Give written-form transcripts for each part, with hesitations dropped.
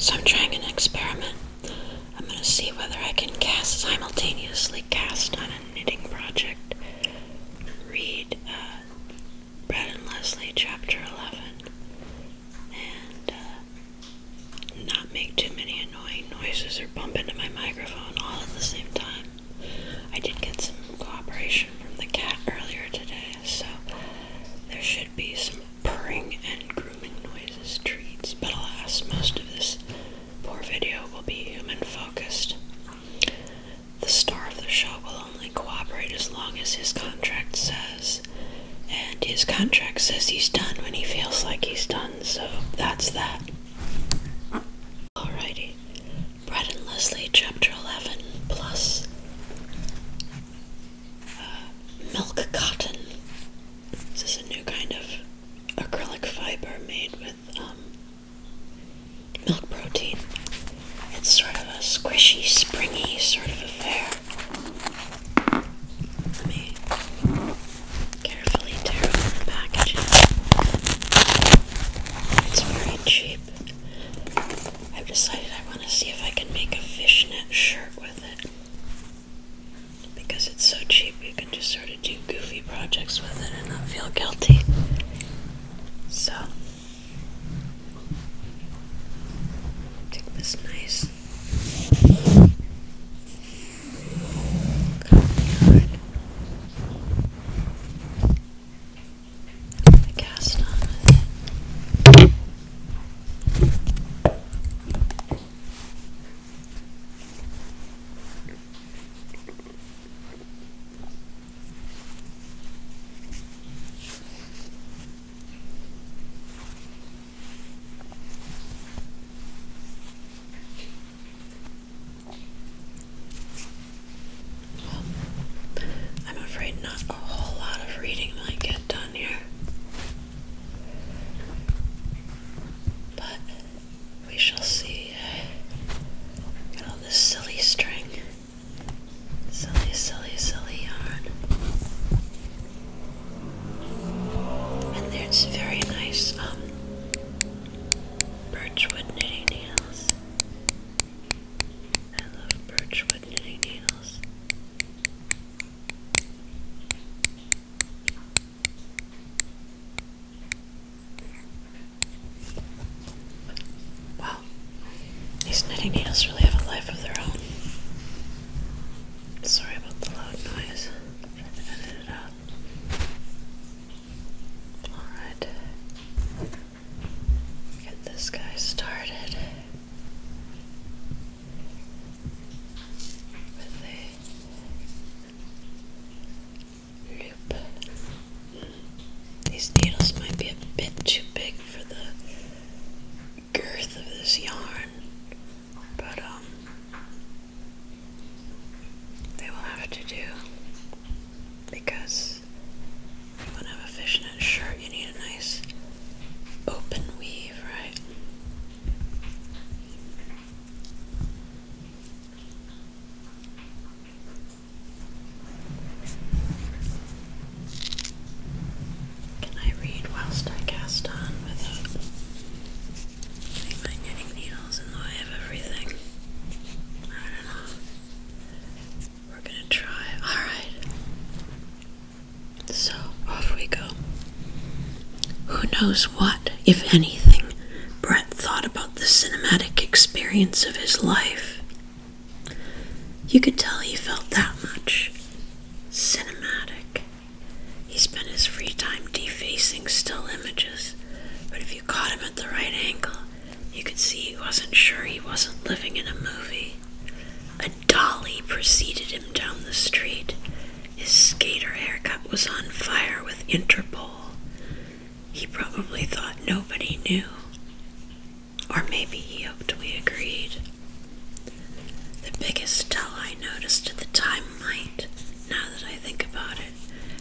So I'm trying an experiment. I'm going to see whether I can simultaneously cast on a knitting project, read Brett and Leslie chapter 11, and not make too many annoying noises or bump into my microphone all at the same time. I did get some cooperation from the cat earlier today, so there should be some purring and grooming noises treats, but alas, most of this poor video will be human focused. The star of the show will only cooperate as long as his contract says, and his contract says he's done when he feels like he's done, so that's that. Alrighty, Brett and Leslie chapter 11 plus milk cotton. This is a new kind of acrylic fiber made with milk protein. It's sort of a squishy, springy sort of affair. Let me carefully tear open the packaging. It's very cheap. I've decided I want to see if I can make a fishnet shirt with it. Because it's so cheap, you can just sort of do goofy projects with it and not feel guilty. So, take this nice cotton yarn, I cast on with it. I'm afraid not a whole lot of reading might get done here. But we shall see. Got all this silly string. Silly, silly, silly yarn. And there's very nice birchwood knitting needles. I love birchwood knitting needles. Wow, these knitting needles really have a life of their own. Sorry about the loud noise. Trying to edit it out. Alright. Get this guy started with a loop. These needles might be a bit too big for the girth of this yarn, but they will have to do, because you want to have a fishnet shirt, you need a nice open weave, right? Can I read whilst I cast on without putting my knitting needles in the way of everything? I don't know. We're gonna try. Alright. So, off we go. Who knows what, if anything, Brett thought about the cinematic experience of his life. You could tell he felt that much. Cinematic. He spent his free time defacing still images, but if you caught him at the right angle, you could see he wasn't sure he wasn't living in a movie. A dolly preceded him down the street. His skater haircut was on fire with Interpol. He probably thought nobody knew. Or maybe he hoped we agreed. The biggest tell I noticed at the time might, now that I think about it,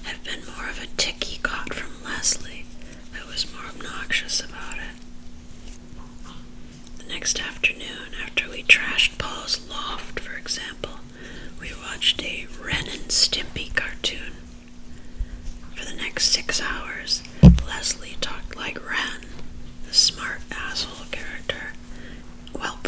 have been more of a tick he caught from Leslie, who was more obnoxious about it. The next afternoon, after we trashed Paul's loft, for example, we watched a Ren and Stimpy cartoon. For the next 6 hours, Leslie talked like Ren, the smart asshole character, while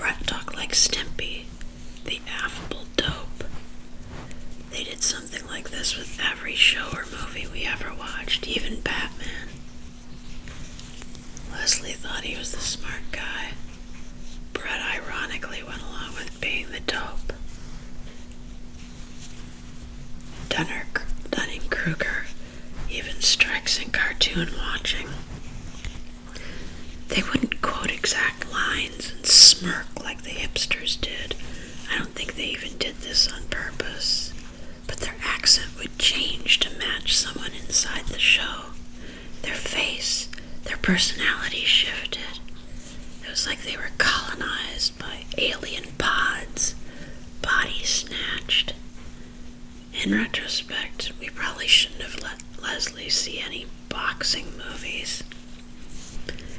thought he was the smart guy. Brett ironically went along with being the dope. Dunning-Kruger even strikes in cartoon watching. They wouldn't quote exact lines and smirk like the hipsters did. I don't think they even did this on purpose. But their accent would change to match someone inside the show. Their face, their personality shifted. It was like they were colonized by alien pods, bodies snatched. In retrospect, we probably shouldn't have let Leslie see any boxing movies.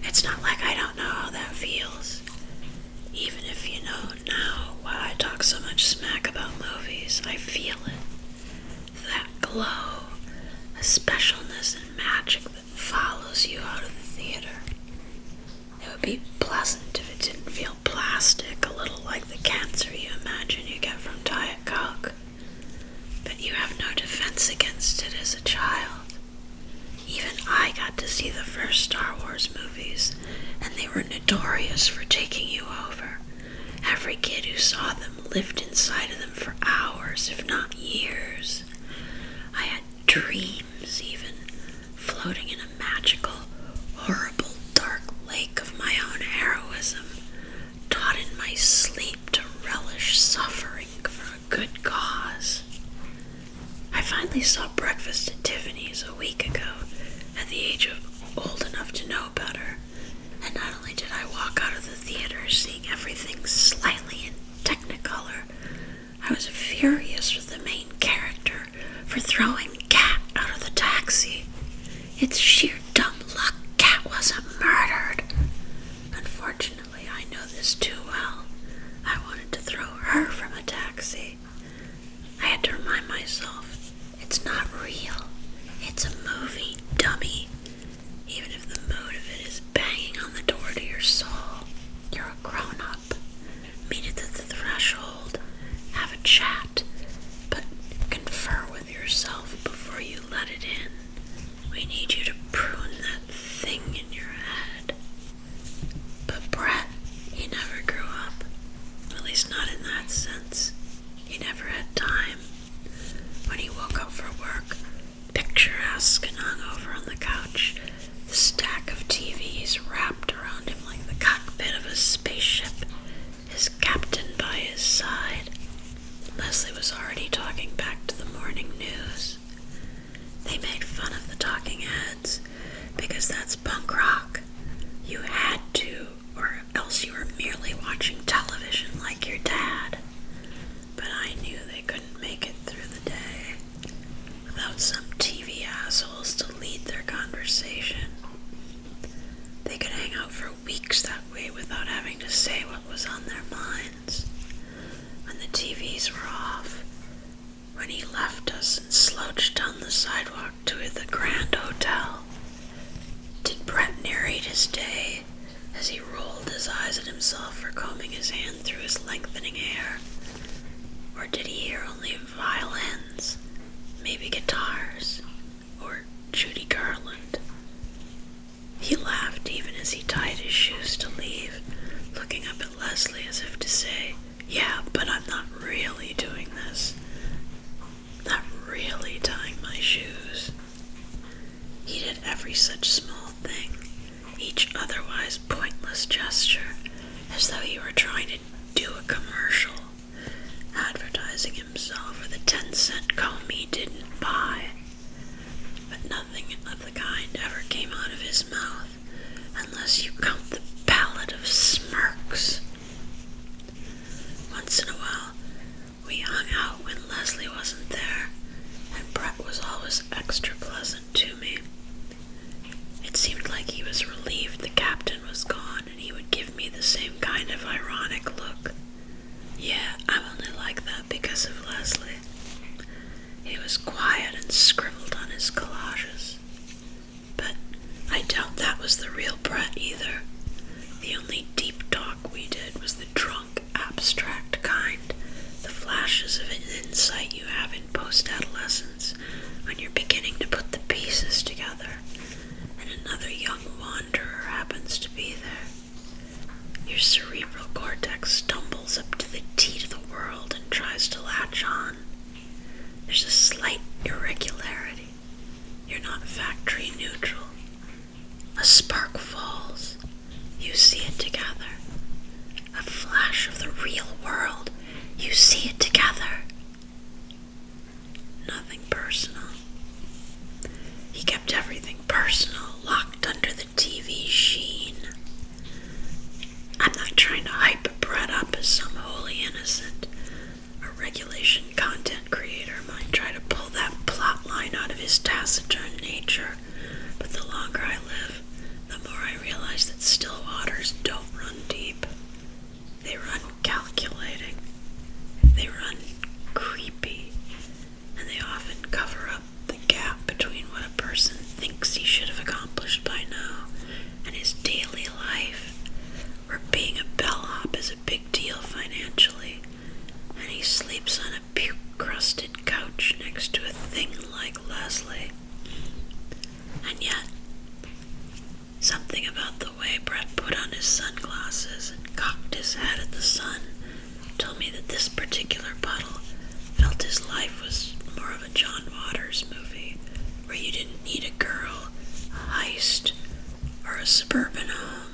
It's not like I don't know how that feels. Even if you know now why I talk so much smack about movies, I feel it. That glow, a specialness and magic that follows you out of the theater. It would be pleasant if it didn't feel plastic, a little like the cancer you imagine you get from Diet Coke. But you have no defense against it as a child. Even I got to see the first Star Wars movies, and they were notorious for taking you over. Every kid who saw them lived inside of them for hours, if not years. I had dreams, even, floating in a magical, horrible, dark lake of my own heroism, taught in my sleep to relish suffering for a good cause. I finally saw Breakfast at Tiffany's a week ago, at the age of old enough to know better, and not only did I walk out of the theater seeing everything slightly in Technicolor, I was furious with the main character for throwing Cat out of the taxi. It's sheer dumb luck Cat wasn't murdered. Unfortunately, I know this too well. I wanted to throw her from a taxi. I had to remind myself, it's not real. It's a movie, dummy. Even if the mood of it is banging on the door to your soul, you're a grown-up. Meet it at the threshold, have a chat, but confer with yourself before you let it in. We need you to prune that thing in your head. But Brett, he never grew up. At least not in that sense. He never had time. When he woke up for work, picturesque and hungover on the couch, the stack of TVs wrapped around him like the cockpit of a spaceship, his captain by his side. Leslie was already talking back to the morning news. They made fun of the talking heads because that's punk rock. You had to, or else you were merely watching television like your dad. But I knew they couldn't make it through the day without some TV assholes to lead their conversation. They could hang out for weeks that way without having to say what was on their minds. When the TVs were off, when he left us and slouched down the sidewalk to the Grand Hotel, did Brett narrate his day as he rolled his eyes at himself for combing his hand through his lengthening hair? Or did he hear only violins, maybe guitars, or Judy Garland? He laughed even as he tied his shoes to leave, looking up at Leslie as if to say, yeah, but I'm not really doing this. Not really tying my shoes. He did every such small thing, each otherwise pointless gesture, as though he were trying to do a commercial, advertising himself for the 10-cent comb he didn't buy. But nothing of the kind ever came out of his mouth, unless you count the palette of smirks. Once in a while, we hung out when Leslie wasn't there, and Brett was always extra pleasant to me. It seemed like he was relieved the captain was gone, and he would give me the same kind of ironic look. Yeah, I'm only like that because of Leslie. He was quiet and scribbled on his collages. But I doubt that was the real Brett either. The only deep talk we did was the drunk, abstract kind, the flashes of insight you have in post-adolescence when you're beginning to put the pieces together, and another young wanderer happens to be about the way Brett put on his sunglasses and cocked his hat at the sun told me that this particular puddle felt his life was more of a John Waters movie, where you didn't need a girl, a heist, or a suburban home,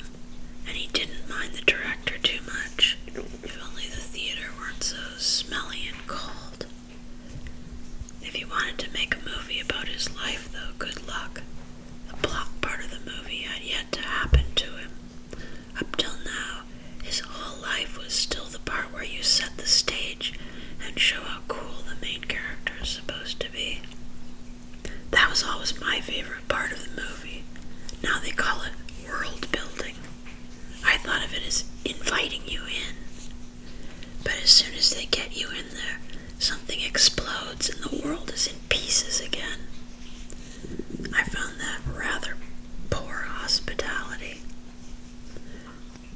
and he didn't mind the director too much, if only the theater weren't so smelly and cold. If he wanted to make a movie about his life, though, good luck. The plot part of the movie had yet to happen to him. Up till now, his whole life was still the part where you set the stage and show how cool the main character is supposed to be. That was always my favorite part of the movie. Now they call it world building. I thought of it as inviting you in. But as soon as they get you in there, something explodes and the world is in pieces again. I found that rather poor hospitality.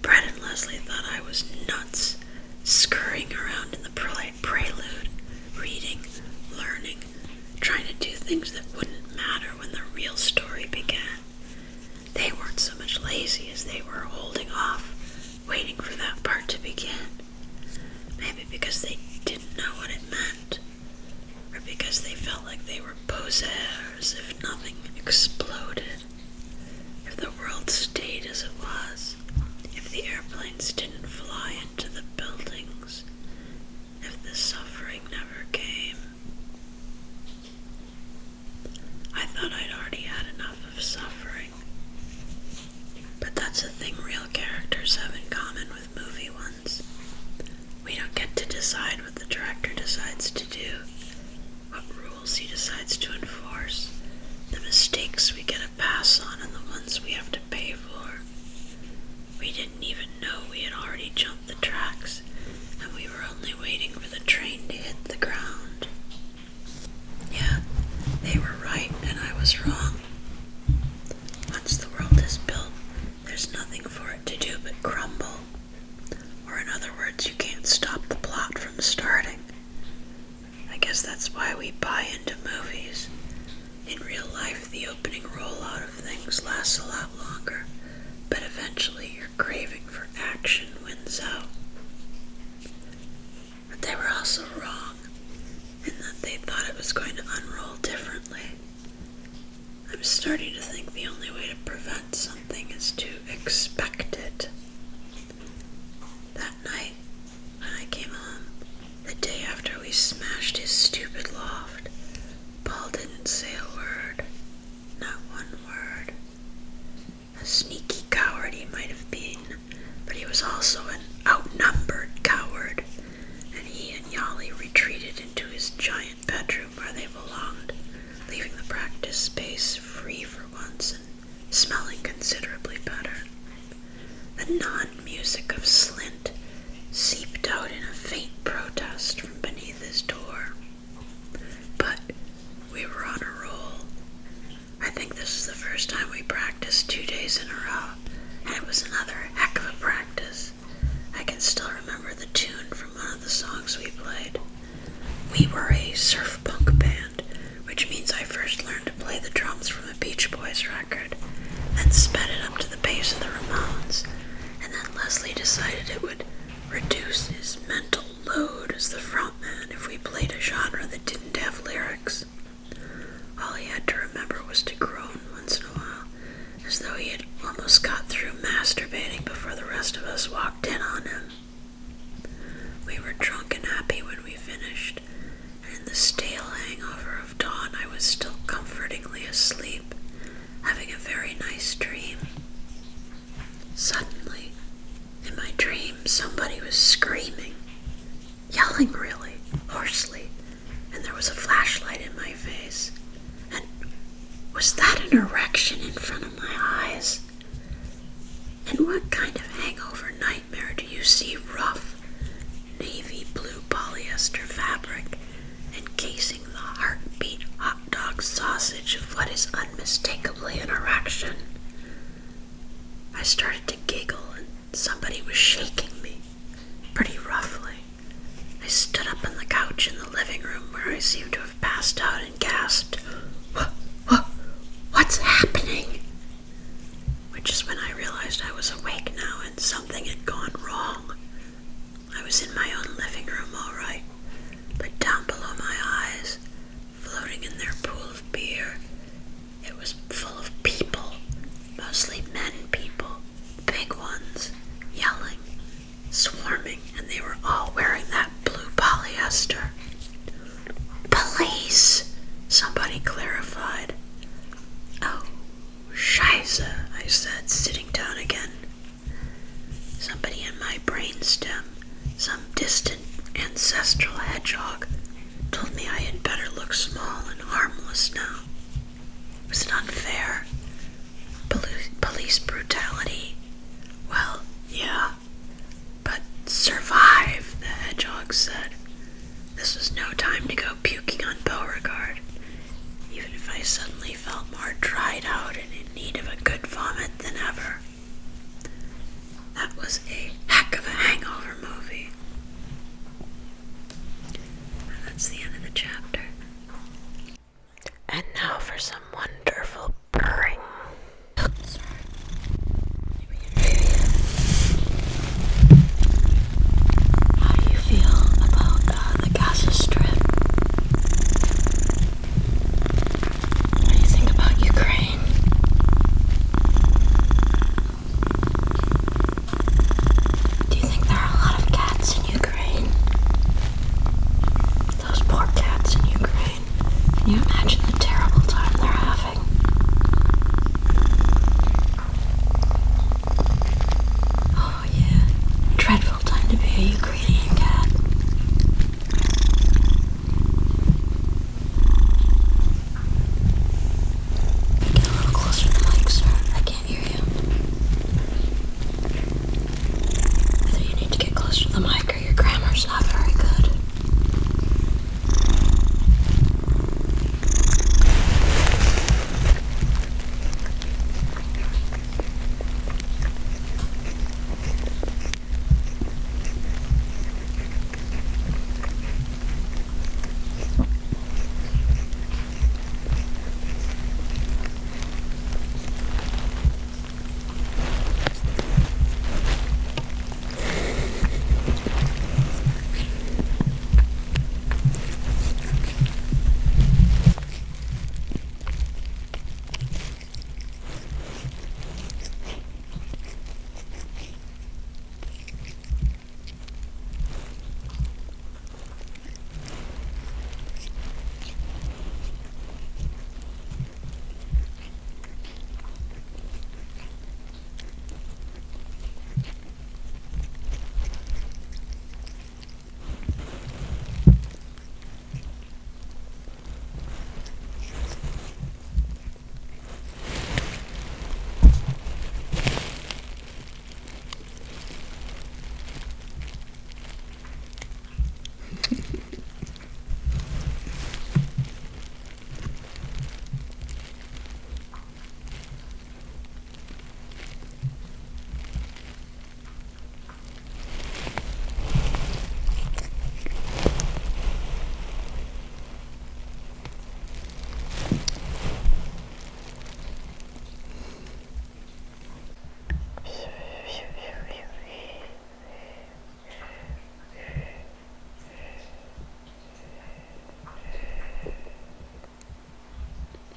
Brett and Leslie thought I was nuts, scurrying around in the prelude, reading, learning, trying to do things that wouldn't matter when the real story began. They weren't so much lazy as they were holding off, waiting for that part to begin. Maybe because they didn't know what it meant, or because they felt like they were poseurs if nothing exploded, if the world stayed as it was, if the airplanes didn't fly into the buildings, if the suffering never came. I thought I'd already had enough of suffering. But that's a thing real characters have in common with movie ones. We don't get to decide what the director decides to do, what rules he decides to enforce, the mistakes we get a pass on and the ones we have to pay for. We didn't even know we had already jumped the tracks, and we were only waiting for the train to hit the ground. Yeah, they were right and I was wrong. Once the world is built, there's nothing for it to do but crumble. Or in other words, you can't stop the plot from starting. I guess that's why we buy into movies. In real life, the opening rollout of things lasts a lot longer, but eventually your craving for action wins out. But they were also wrong, in that they thought it was going to unroll differently. I'm starting to think the only way to prevent something is to expect it. That night, when I came home, the day after we smashed his stupid loft, Paul didn't say a word. Not one word. A sneaky coward he might have been, but he was also an outnumbered coward, and he and Yali retreated into his giant bedroom where they belonged, leaving the practice space free for once and smelling considerably better. The non-music of Slint seeped out in a faint protest from beneath his door. But we were on a roll. I think this is the first time we practiced 2 days in a row, and it was another heck of a practice. I can still remember the tune from one of the songs we played. We were a surf punk band, which means I first learned to play the drums from a Beach Boys record, then sped it up to the pace of the Ramones, and then Leslie decided it would reduce his mental load as the frontman if we played a genre that didn't have lyrics. All he had to remember was to groan once in a while, as though he had almost got through masturbating before the rest of us walked in on him. We were drunk and happy when we finished, and in the stale hangover of dawn I was still comfortingly asleep, having a very nice dream. Suddenly, in my dream, somebody was screaming, yelling really, hoarsely, and there was a flashlight in my face. And was that an erection in front of my eyes? In what kind of hangover nightmare do you see rough, navy blue polyester fabric encasing the heartbeat hot dog sausage of what is unmistakably an erection? I started to giggle and somebody was shaking me, pretty roughly. I stood up on the couch in the living room where I seemed to have passed out and gasped, What's happening? Which is when I realized realized I was a